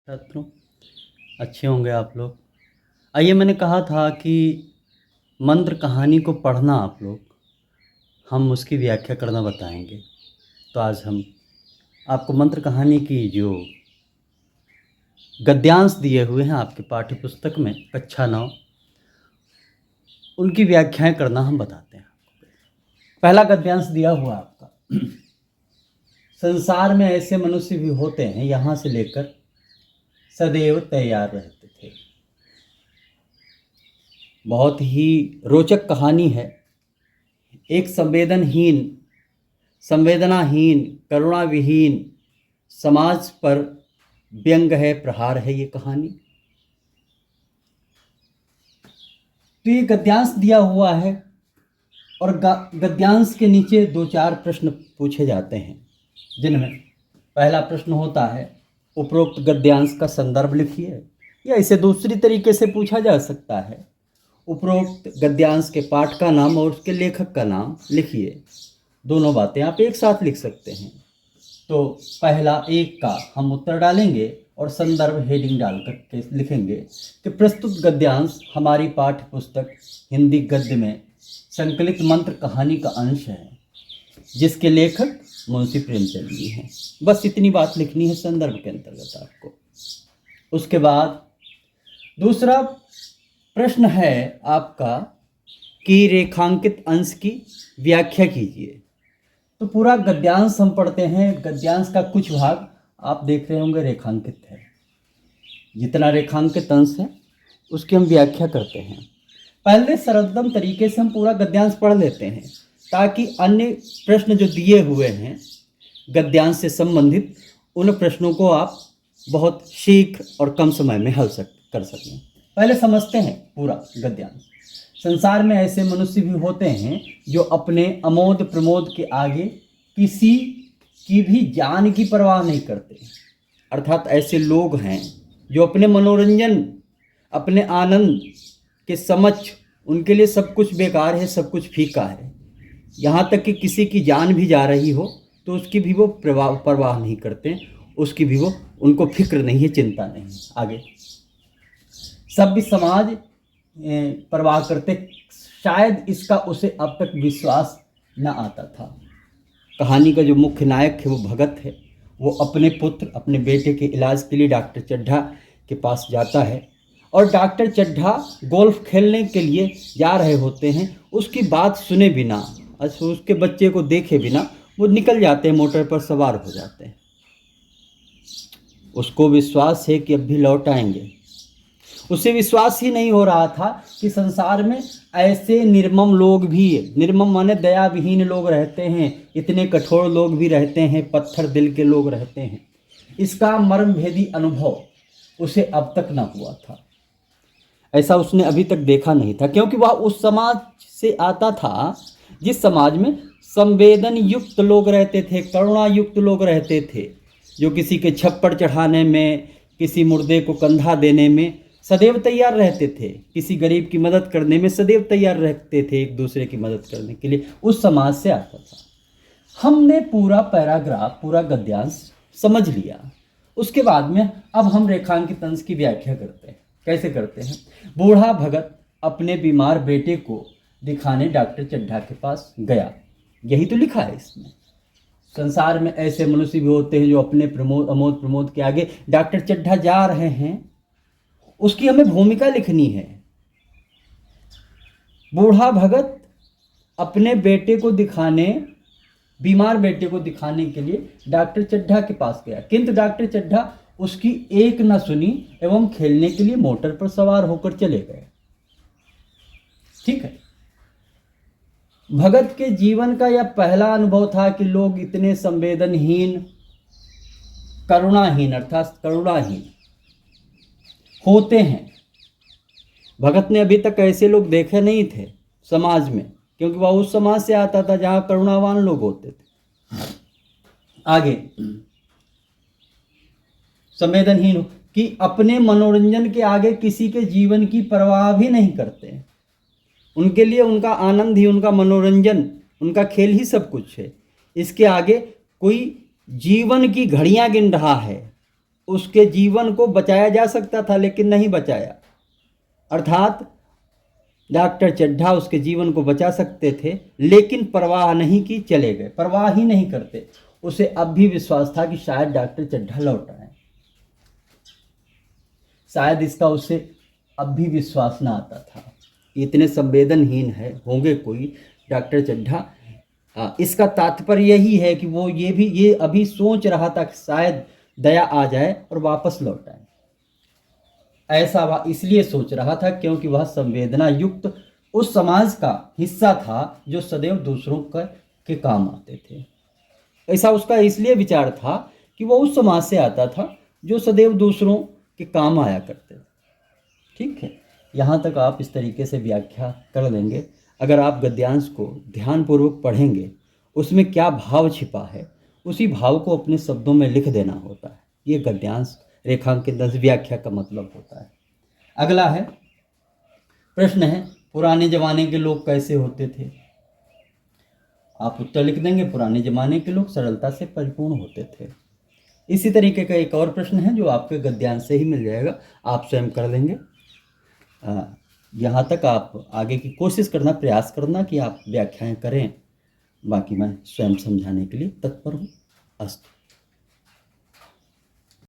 छात्रों, अच्छे होंगे आप लोग। आइए, मैंने कहा था कि मंत्र कहानी को पढ़ना आप लोग, हम उसकी व्याख्या करना बताएंगे। तो आज हम आपको मंत्र कहानी की जो गद्यांश दिए हुए हैं आपके पाठ्य पुस्तक में कक्षा 9, उनकी व्याख्याएं करना हम बताते हैं। पहला गद्यांश दिया हुआ आपका, संसार में ऐसे मनुष्य भी होते हैं यहाँ से लेकर सदैव तैयार रहते थे। बहुत ही रोचक कहानी है। एक संवेदनाहीन, करुणा विहीन समाज पर व्यंग है, प्रहार है ये कहानी। तो ये गद्यांश दिया हुआ है और गद्यांश के नीचे 2-4 प्रश्न पूछे जाते हैं, जिनमें पहला प्रश्न होता है उपरोक्त गद्यांश का संदर्भ लिखिए, या इसे दूसरी तरीके से पूछा जा सकता है उपरोक्त गद्यांश के पाठ का नाम और उसके लेखक का नाम लिखिए। दोनों बातें आप एक साथ लिख सकते हैं। तो पहला एक का हम उत्तर डालेंगे और संदर्भ हेडिंग डाल करके लिखेंगे कि प्रस्तुत गद्यांश हमारी पाठ्य पुस्तक हिंदी गद्य में संकलित मंत्र कहानी का अंश है, जिसके लेखक मुंशी प्रेमचंद जी हैं। बस इतनी बात लिखनी है संदर्भ के अंतर्गत आपको। उसके बाद दूसरा प्रश्न है आपका कि रेखांकित अंश की व्याख्या कीजिए। तो पूरा गद्यांश हम पढ़ते हैं। गद्यांश का कुछ भाग आप देख रहे होंगे रेखांकित है। जितना रेखांकित अंश है उसकी हम व्याख्या करते हैं। पहले सरलतम तरीके से हम पूरा गद्यांश पढ़ लेते हैं, ताकि अन्य प्रश्न जो दिए हुए हैं गद्यांश से संबंधित, उन प्रश्नों को आप बहुत शीघ्र और कम समय में हल कर सकें। पहले समझते हैं पूरा गद्यांश। संसार में ऐसे मनुष्य भी होते हैं जो अपने अमोद प्रमोद के आगे किसी की भी जान की परवाह नहीं करते। अर्थात ऐसे लोग हैं जो अपने मनोरंजन, अपने आनंद के समक्ष उनके लिए सब कुछ बेकार है, सब कुछ फीका है। यहाँ तक कि किसी की जान भी जा रही हो तो उसकी भी वो परवाह नहीं करते, उसकी भी वो उनको फिक्र नहीं है, चिंता नहीं है। आगे सभ्य समाज परवाह करते, शायद इसका उसे अब तक विश्वास न आता था। कहानी का जो मुख्य नायक है वो भगत है। वो अपने पुत्र, अपने बेटे के इलाज के लिए डॉक्टर चड्ढा के पास जाता है, और डॉक्टर चड्ढा गोल्फ खेलने के लिए जा रहे होते हैं। उसकी बात सुने बिना, उसके बच्चे को देखे बिना वो निकल जाते हैं, मोटर पर सवार हो जाते हैं। उसको विश्वास है कि अब भी लौट आएंगे। उसे विश्वास ही नहीं हो रहा था कि संसार में ऐसे निर्मम लोग भी, निर्मम माने दया विहीन लोग रहते हैं, इतने कठोर लोग भी रहते हैं, पत्थर दिल के लोग रहते हैं। इसका मर्मभेदी अनुभव उसे अब तक न हुआ था। ऐसा उसने अभी तक देखा नहीं था, क्योंकि वह उस समाज से आता था जिस समाज में संवेदन युक्त लोग रहते थे, करुणा युक्त लोग रहते थे, जो किसी के छप्पड़ चढ़ाने में, किसी मुर्दे को कंधा देने में सदैव तैयार रहते थे, किसी गरीब की मदद करने में सदैव तैयार रहते थे, एक दूसरे की मदद करने के लिए। उस समाज से आता था। हमने पूरा पैराग्राफ, पूरा गद्यांश समझ लिया। उसके बाद में अब हम रेखांकित अंश की व्याख्या करते हैं। कैसे करते हैं? बूढ़ा भगत अपने बीमार बेटे को दिखाने डॉक्टर चड्ढा के पास गया। यही तो लिखा है इसमें। संसार में ऐसे मनुष्य भी होते हैं जो अपने अमोद प्रमोद के आगे डॉक्टर चड्ढा जा रहे हैं, उसकी हमें भूमिका लिखनी है। बूढ़ा भगत अपने बेटे को दिखाने, बीमार बेटे को दिखाने के लिए डॉक्टर चड्ढा के पास गया, किंतु डॉक्टर चड्ढा उसकी एक न सुनी एवं खेलने के लिए मोटर पर सवार होकर चले गए। ठीक है। भगत के जीवन का यह पहला अनुभव था कि लोग इतने संवेदनहीन, करुणाहीन, अर्थात करुणाहीन होते हैं। भगत ने अभी तक ऐसे लोग देखे नहीं थे समाज में, क्योंकि वह उस समाज से आता था जहां करुणावान लोग होते थे। आगे संवेदनहीन कि अपने मनोरंजन के आगे किसी के जीवन की परवाह भी नहीं करते। उनके लिए उनका आनंद ही, उनका मनोरंजन, उनका खेल ही सब कुछ है। इसके आगे कोई जीवन की घड़ियां गिन रहा है उसके जीवन को बचाया जा सकता था लेकिन नहीं बचाया। अर्थात डॉक्टर चड्ढा उसके जीवन को बचा सकते थे लेकिन परवाह नहीं की, चले गए, परवाह ही नहीं करते। उसे अब भी विश्वास था कि शायद डॉक्टर चड्ढा लौट आए, शायद इसका उसे अब भी विश्वास ना आता था। इतने संवेदनहीन है होंगे कोई डॉक्टर चड्ढा। इसका तात्पर्य यही है कि वो ये अभी सोच रहा था कि शायद दया आ जाए और वापस लौट आए। ऐसा वह इसलिए सोच रहा था क्योंकि वह संवेदना युक्त उस समाज का हिस्सा था जो सदैव दूसरों के काम आते थे। ऐसा उसका इसलिए विचार था कि वह उस समाज से आता था जो सदैव दूसरों के काम आया करते थे। ठीक है, यहाँ तक आप इस तरीके से व्याख्या कर लेंगे। अगर आप गद्यांश को ध्यानपूर्वक पढ़ेंगे, उसमें क्या भाव छिपा है उसी भाव को अपने शब्दों में लिख देना होता है। ये गद्यांश रेखांकित व्याख्या का मतलब होता है। अगला है प्रश्न है, पुराने जमाने के लोग कैसे होते थे? आप उत्तर लिख देंगे, पुराने जमाने के लोग सरलता से परिपूर्ण होते थे। इसी तरीके का एक और प्रश्न है जो आपके गद्यांश से ही मिल जाएगा, आप स्वयं कर लेंगे। यहाँ तक आप आगे की कोशिश करना, प्रयास करना कि आप व्याख्याएं करें, बाकी मैं स्वयं समझाने के लिए तत्पर हूँ। अस्तु।